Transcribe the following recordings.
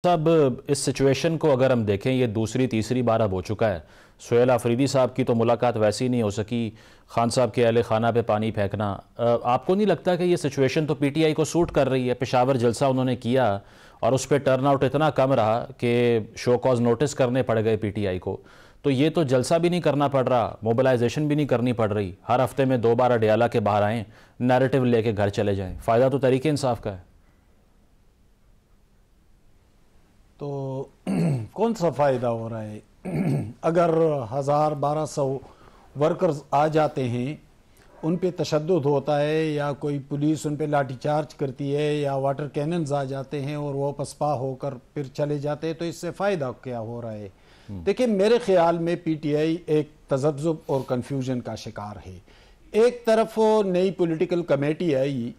साहब, इस सिचुएशन को अगर हम देखें, ये दूसरी तीसरी बार अब हो चुका है। सुहेल आफरीदी साहब की तो मुलाकात वैसी नहीं हो सकी, खान साहब के अहले खाना पे पानी फेंकना। आपको नहीं लगता कि ये सिचुएशन तो पीटीआई को सूट कर रही है? पेशावर जलसा उन्होंने किया और उस पर टर्न आउट इतना कम रहा कि शो कॉज नोटिस करने पड़ गए पीटीआई को। तो ये तो जलसा भी नहीं करना पड़ रहा, मोबिलाइजेशन भी नहीं करनी पड़ रही, हर हफ्ते में 2 बार अडियाला के बाहर आएँ, नैरेटिव लेके घर चले जाएँ। फ़ायदा तो तरीके इंसाफ का है। तो कौन सा फ़ायदा हो रहा है? अगर 1000-1200 वर्कर्स आ जाते हैं, उन पे तशद्दुद होता है या कोई पुलिस उन पे लाठीचार्ज करती है या वाटर कैनन्स आ जाते हैं और वो पसपा होकर फिर चले जाते हैं, तो इससे फ़ायदा क्या हो रहा है? देखिए, मेरे ख्याल में पीटीआई एक तज़ब्ज़ुब और कन्फ्यूजन का शिकार है। एक तरफ नई पॉलिटिकल कमेटी आई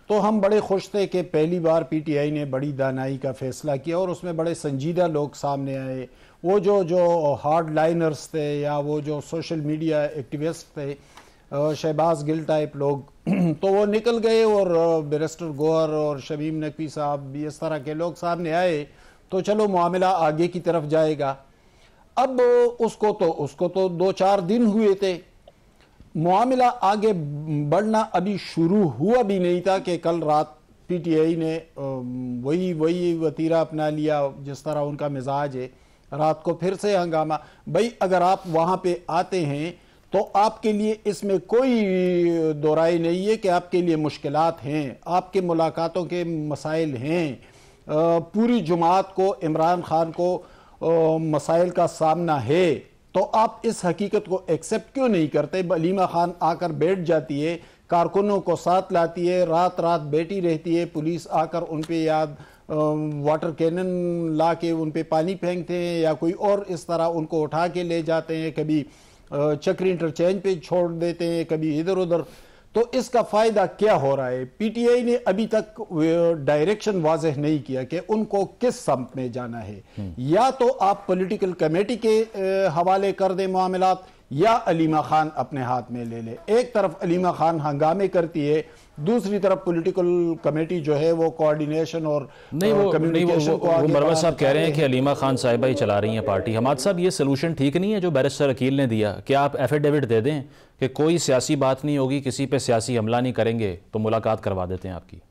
तो हम बड़े खुश थे कि पहली बार पीटीआई ने बड़ी दानाई का फैसला किया और उसमें बड़े संजीदा लोग सामने आए। वो जो हार्ड लाइनर्स थे या वो जो सोशल मीडिया एक्टिविस्ट थे, शहबाज गिल टाइप लोग, तो वो निकल गए और बैरिस्टर गौहर और शमीम नकवी साहब भी इस तरह के लोग सामने आए, तो चलो मामला आगे की तरफ जाएगा। अब उसको तो 2-4 दिन हुए थे, मामला आगे बढ़ना अभी शुरू हुआ भी नहीं था कि कल रात पीटीआई ने वही वतीरा अपना लिया जिस तरह उनका मिजाज है। रात को फिर से हंगामा। भाई, अगर आप वहां पे आते हैं तो आपके लिए इसमें कोई दोराई नहीं है कि आपके लिए मुश्किलात हैं, आपके मुलाकातों के मसाइल हैं। पूरी जमात को, इमरान खान को मसाइल का सामना है, तो आप इस हकीकत को एक्सेप्ट क्यों नहीं करते? हलीमा खान आकर बैठ जाती है, कारकुनों को साथ लाती है, रात रात बैठी रहती है, पुलिस आकर उन पे याद वाटर कैनन ला के उन पे पानी फेंकते हैं या कोई और इस तरह उनको उठा के ले जाते हैं, कभी चक्री इंटरचेंज पे छोड़ देते हैं, कभी इधर उधर। तो इसका फायदा क्या हो रहा है? पीटीआई ने अभी तक डायरेक्शन वाज़ेह नहीं किया कि उनको किस सम्त में जाना है। या तो आप पॉलिटिकल कमेटी के हवाले कर दें मामलात, या हलीमा खान अपने हाथ में ले ले। एक तरफ हलीमा खान हंगामे करती है, दूसरी तरफ पॉलिटिकल कमेटी जो है वो कोऑर्डिनेशन और कम्युनिकेशन को आगे। मरवा साहब कह रहे हैं कि हलीमा खान साहिबा ही चला रही हैं पार्टी। हमाद साहब, ये सलूशन ठीक नहीं है जो बैरिस्टर अकील ने दिया? क्या आप एफिडेविट दे दें कि कोई सियासी बात नहीं होगी, किसी पे सियासी हमला नहीं करेंगे, तो मुलाकात करवा देते हैं आपकी?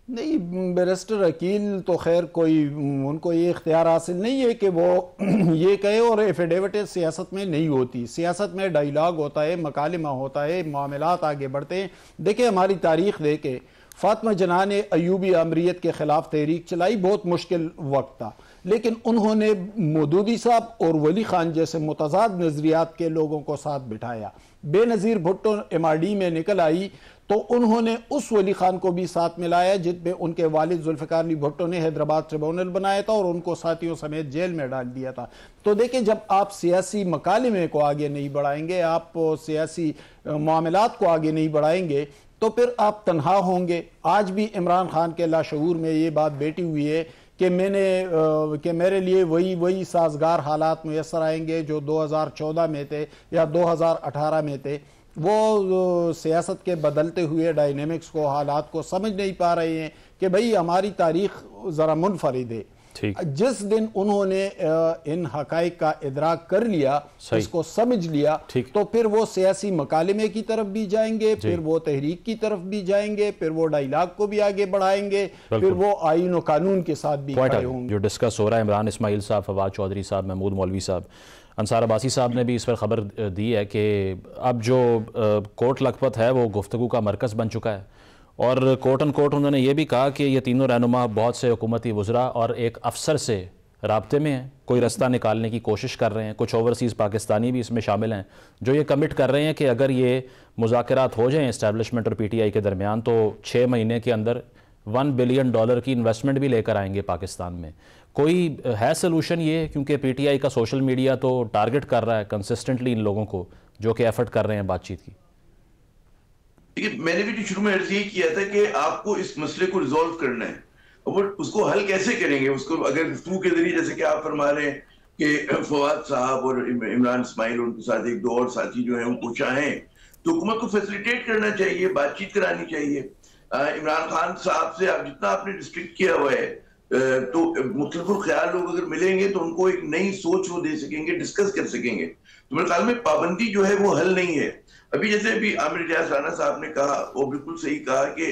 नहीं, बैरिस्टर अकील तो खैर कोई, उनको ये इख्तियार हासिल नहीं है कि वो ये कहे, और एफिडेविट सियासत में नहीं होती। सियासत में डायलॉग होता है, मकालिमा होता है, मामलात आगे बढ़ते हैं। देखिए, हमारी तारीख देखे, फातिमा जना ने अयूबी आमरीत के खिलाफ तहरीक चलाई, बहुत मुश्किल वक्त था, लेकिन उन्होंने मौदूदी साहब और वली खान जैसे मुतज़ाद नजरियात के लोगों को साथ बिठाया। बेनज़ीर भुट्टो एमआरडी में निकल आई तो उन्होंने उस वली खान को भी साथ मिलाया जिसमें उनके वालिद जुल्फ़िकार अली भुट्टो ने हैदराबाद ट्रिब्यूनल बनाया था और उनको साथियों समेत जेल में डाल दिया था। तो देखिए, जब आप सियासी मकालिमे को आगे नहीं बढ़ाएंगे, आप सियासी मामलात को आगे नहीं बढ़ाएंगे, तो फिर आप तनहा होंगे। आज भी इमरान खान के लाशऊर में ये बात बैठी हुई है कि मेरे लिए वही साजगार हालात मुयस्सर आएंगे जो 2014 में थे या 2018 में थे। वो सियासत के बदलते हुए डायनेमिक्स को, हालात को समझ नहीं पा रहे हैं कि भाई हमारी तारीख ज़रा मुनफरिद है। जिस दिन उन्होंने इन हकाइक का इदराक कर लिया, इसको समझ लिया, तो फिर वो सियासी मकालिमे की तरफ भी जाएंगे, फिर वो तहरीक की तरफ भी जाएंगे, फिर वो डायलॉग को भी आगे बढ़ाएंगे, फिर वो आईन और कानून के साथ भी खड़े होंगे। जो डिस्कस हो रहा है, इमरान इस्माइल साहब, फवाद चौधरी साहब, महमूद मौलवी साहब, अंसार अब्बासी साहब ने भी इस पर खबर दी है कि अब जो कोर्ट लखपत है वो गुफ्तगू का मरकज़ बन चुका है, और कोर्ट एंड कोर्ट उन्होंने ये भी कहा कि ये तीनों रहनुमा बहुत से हुकूमती वज़रा और एक अफसर से राब्ते में हैं, कोई रास्ता निकालने की कोशिश कर रहे हैं। कुछ ओवरसीज़ पाकिस्तानी भी इसमें शामिल हैं जो ये कमिट कर रहे हैं कि अगर ये मुज़ाकरात हो जाएँ इस्टेब्लिशमेंट और पीटीआई के दरमियान, तो 6 महीने के अंदर $1 बिलियन की इन्वेस्टमेंट भी लेकर आएंगे पाकिस्तान में। कोई है सलूशन ये? क्योंकि पीटीआई का सोशल मीडिया तो टारगेट कर रहा है कंसिस्टेंटली इन लोगों को जो कि एफर्ट कर रहे हैं बातचीत की। देखिए, मैंने भी शुरू में अर्ज ये किया था कि आपको इस मसले को रिजॉल्व करना है, और उसको हल कैसे करेंगे? उसको अगर गुफ्तगू के जरिए, जैसे कि आप फरमा रहे हैं कि फवाद साहब और इमरान इस्माइल उनके साथ एक दो और साथी जो है उनको चाहें, तो हुकूमत को फैसिलिटेट करना चाहिए, बातचीत करानी चाहिए। इमरान खान साहब से आप जितना आपने रिस्ट्रिक्ट किया हुआ है, तो मुख्तलिफ ख्याल लोग अगर मिलेंगे तो उनको एक नई सोच वो दे सकेंगे, डिस्कस कर सकेंगे। तो मेरे ख्याल में पाबंदी जो है वो हल नहीं है। अभी जैसे अभी आमिर रियाज राना साहब ने कहा, वो बिल्कुल सही कहा कि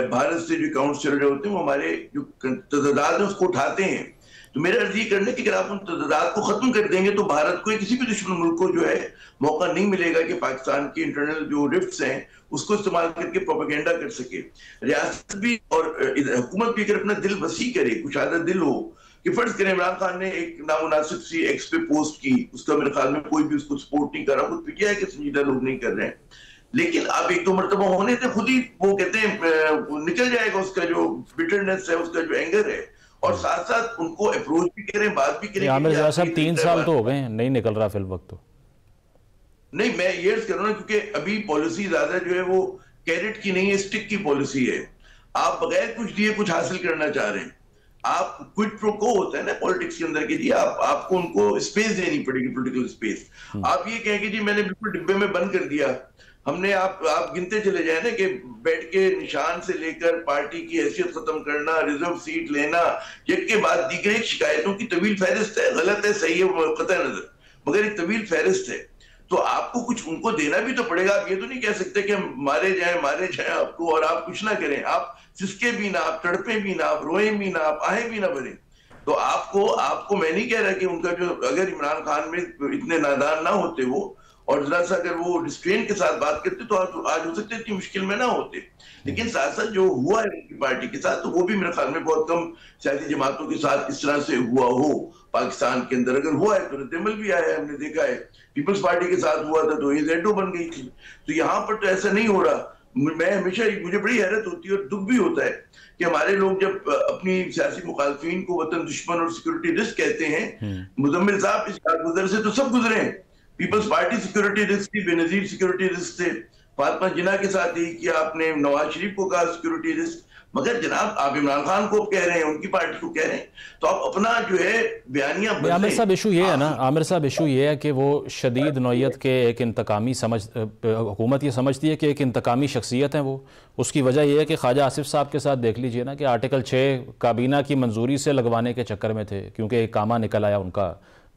भारत से जो अकाउंट चल रहे होते हैं वो हमारे जो तदाद है उसको उठाते हैं। तो मेरा अर्ज ये करना कि अगर आप उन तदाद को खत्म कर देंगे तो भारत को किसी भी दुश्मन मुल्क को जो है मौका नहीं मिलेगा कि पाकिस्तान की इंटरनल जो रिफ्ट्स हैं उसको इस्तेमाल करके प्रोपेगेंडा कर सके। रियासत भी और हुकूमत भी अगर अपना दिल वसी करे, कुशादा दिल हो, कि फर्ज करें इमरान खान ने एक नामुनासिब सी एक्स पे पोस्ट की, उसका मेरे ख्याल में कोई भी उसको सपोर्ट नहीं कर रहा, खुद पीटीआई के संजीदा लोग नहीं कर रहे हैं, लेकिन आप एक दो मरतबा होने से खुद ही वो कहते हैं निकल जाएगा उसका जो बिटरनेस है, उसका जो एंगर है, और साथ साथ उनको अप्रोच भी करें, बात भी करें। आमिर रियाज साहब 3 साल तो हो गए, नहीं निकल रहा फिल वक्त। तो नहीं, मैं ये अर्ज कर रहा हूँ क्योंकि अभी पॉलिसी ज्यादा जो है वो कैरेट की नहीं है, स्टिक की पॉलिसी है। आप बगैर कुछ दिए कुछ हासिल करना चाह रहे हैं, आप क्विड प्रो को होता है ना पॉलिटिक्स के अंदर के जी, आपको उनको स्पेस देनी पड़ेगी, पॉलिटिकल स्पेस। आप ये कहें कि जी मैंने बिल्कुल डिब्बे में बंद कर दिया, हमने आप गिनते चले जाए ना कि बेड के निशान से लेकर पार्टी की हैसियत खत्म करना, रिजर्व सीट लेना, एक के बाद दीगर शिकायतों की तवील फहरिस्त है। गलत है, सही है, कतई नजर, मगर एक तवील फहरिस्त है। तो आपको कुछ उनको देना भी तो पड़ेगा। आप ये तो नहीं कह सकते कि हम मारे जाए आपको और आप कुछ ना करें, आप सिसके भी ना, आप तड़पे भी ना, आप रोए भी ना, आप आहें भी ना भरें। तो आपको मैं नहीं कह रहा कि उनका जो, अगर इमरान खान में इतने नादान ना होते वो, और जरा सा अगर वो रिस्ट्रेन के साथ बात करते तो आज हो सकते इतनी मुश्किल में ना होते। लेकिन साथ साथ जो हुआ है उनकी पार्टी के साथ, तो वो भी मेरे ख्याल में बहुत कम सियासी जमातों के साथ इस तरह से हुआ हो पाकिस्तान के अंदर। अगर हुआ है तो रद्दमल भी आया है, हमने देखा है। पीपल्स पार्टी के साथ हुआ था तो ये जेडो बन गई थी। तो यहाँ पर तो ऐसा नहीं हो रहा। मैं हमेशा, मुझे बड़ी हैरत होती है और दुख भी होता है कि हमारे लोग जब अपनी सियासी मुखालफिन को वतन दुश्मन और सिक्योरिटी रिस्क कहते हैं, मुजम्मिल साहब इस गुजर से तो सब गुजरे हैं। पीपल्स पार्टी सिक्योरिटी रिस्क थी, बेनजीर सिक्योरिटी रिस्क थे, फातिमा जिन्ना के साथ यही किया आपने, नवाज शरीफ को कहा सिक्योरिटी रिस्क। मगर जनाब आप इमरान खान को कह रहे हैं, उनकी पार्टी को कह रहे हैं, तो आप अपना जो है बयानिया बदलें। आमिर साहब इशू ये है ना, आमिर साहब इशू ये है कि वो शदीद नौयत के एक इंतकामी हुकूमत ये समझती है कि एक इंतकामी शख्सियत है वो। उसकी वजह यह है कि ख्वाजा आसिफ साहब के साथ देख लीजिए ना कि आर्टिकल 6 काबीना की मंजूरी से लगवाने के चक्कर में थे, क्योंकि एक कामा निकल आया उनका,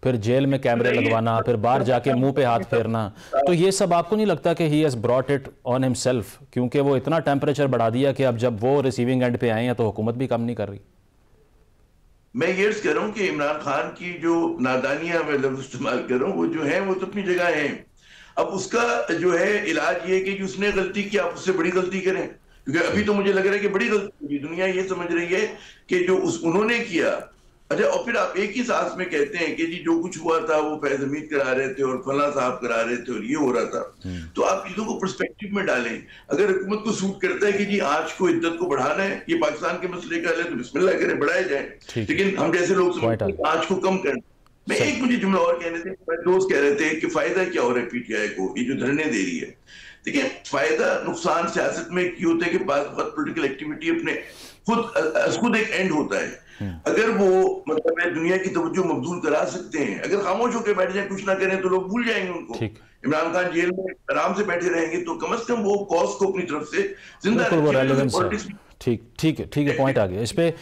फिर जेल में कैमरे लगवाना, फिर बाहर जाके मुंह पे हाथ फेरना। तो ये सब आपको नहीं लगता कि he has brought it on himself, क्योंकि वो इतना टेम्परेचर बढ़ा दिया कि अब जब वो रिसीविंग एंड पे आए हैं तो हुकूमत भी कम नहीं कर रही। मैं ये कह रहा हूँ कि इमरान खान की जो नादानियां मैं लफ्ज इस्तेमाल कर रहा हूँ वो जो है वो तो अपनी जगह है। अब उसका जो है इलाज ये कि उसने गलती की, आप उससे बड़ी गलती करें, क्योंकि अभी तो मुझे लग रहा है कि बड़ी गलती हुई। दुनिया ये समझ रही है कि जो उन्होंने किया, अच्छा, और फिर आप एक ही सांस में कहते हैं कि जी जो कुछ हुआ था वो फैज हमीद करा रहे थे और फला साहब करा रहे थे और ये हो रहा था। तो आप चीजों को पर्सपेक्टिव में डालें। अगर हुकूमत को सूट करता है कि जी आंच को, इद्दत को बढ़ाना है, ये पाकिस्तान के मसले का है तो बिस्मिल्लाह करें, बढ़ाए जाए। लेकिन हम जैसे लोग समझते हैं आंच को कम करना। मैं एक मुझे जुमला और कहने थे, मेरे दोस्त कह रहे थे कि फायदा क्या हो रहा है पीटीआई को, ये जो धरने दे रही है। देखिए, फायदा नुकसान सियासत में क्यों होता है कि बात पॉलिटिकल एक्टिविटी अपने खुद एक एंड होता है। अगर वो मतलब दुनिया की तवज्जो मबजूल करा सकते हैं, अगर खामोश होकर बैठ जाए, कुछ ना करें, तो लोग भूल जाएंगे उनको। इमरान खान जेल में आराम से बैठे रहेंगे तो कम से कम वो कॉज को अपनी तरफ से जिंदा रखेंगे। ठीक है, पॉइंट आ गया इस पे